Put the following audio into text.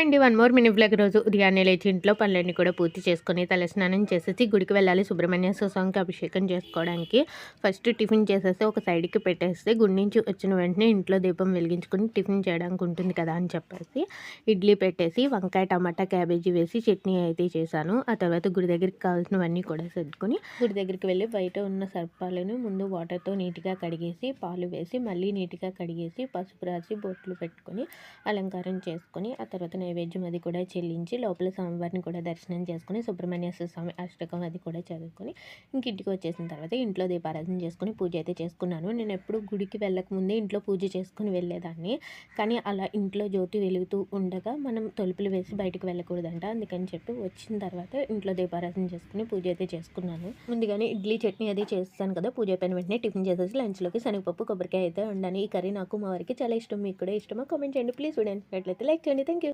And one more mini vlog. రోజు ఉదయాన్నే లేచి ఇంట్లో పనులన్నీ కూడా పూర్తి చేసుకొని తలస్నానం చేసేసి గుడికి వెళ్ళాలి సుబ్రహ్మణ్య స్వామికి అభిషేకం చేసుకోవడానికి. ఫస్ట్ టిఫిన్ చేసేసి ఒక సైడ్కి పెట్టేస్తే గుడి నుంచి వచ్చిన వెంటనే ఇంట్లో దీపం వెలిగించుకొని టిఫిన్ చేయడానికి ఉంటుంది కదా అని చెప్పేసి ఇడ్లీ పెట్టేసి వంకాయ టమాటా క్యాబేజీ వేసి చట్నీ అయితే చేశాను. ఆ తర్వాత గుడి దగ్గరికి కావాల్సినవన్నీ కూడా సర్దుకొని గుడి దగ్గరికి వెళ్ళి బయట ఉన్న సర్పాలను ముందు వాటర్తో నీట్గా కడిగేసి పాలు వేసి మళ్ళీ నీట్గా కడిగేసి పసుపు రాసి బొట్లు పెట్టుకొని అలంకారం చేసుకొని ఆ తర్వాత నైవేద్యం అది కూడా చెల్లించి లోపల స్వామివారిని కూడా దర్శనం చేసుకుని సుబ్రహ్మణ్య స్వామి అష్టకం అది కూడా చదువుకొని ఇంటికి వచ్చేసిన తర్వాత ఇంట్లో దీపారాధన చేసుకుని పూజ అయితే చేసుకున్నాను. నేను ఎప్పుడు గుడికి వెళ్ళకముందే ఇంట్లో పూజ చేసుకుని వెళ్ళేదాన్ని. కానీ అలా ఇంట్లో జ్యోతి వెలుగుతూ ఉండగా మనం తలుపులు వేసి బయటకు వెళ్ళకూడదంట. అందుకని చెప్పి వచ్చిన తర్వాత ఇంట్లో దీపారాధన చేసుకుని పూజ అయితే చేసుకున్నాను. ముందుగానే ఇడ్లీ చట్నీ అది చేస్తాను కదా, పూజ అయిపోయిన వెంటనే టిఫిన్ చేసేసి లంచ్లోకి శనగపప్పు కొబ్బరికాయ అయితే ఉండాలి. ఈ కర్రీ నాకు మా వారికి చాలా ఇష్టం. మీకు కూడా ఇష్టమా? కామెంట్ చేయండి ప్లీజ్. చూడండి లైక్ చేయండి. Thank you.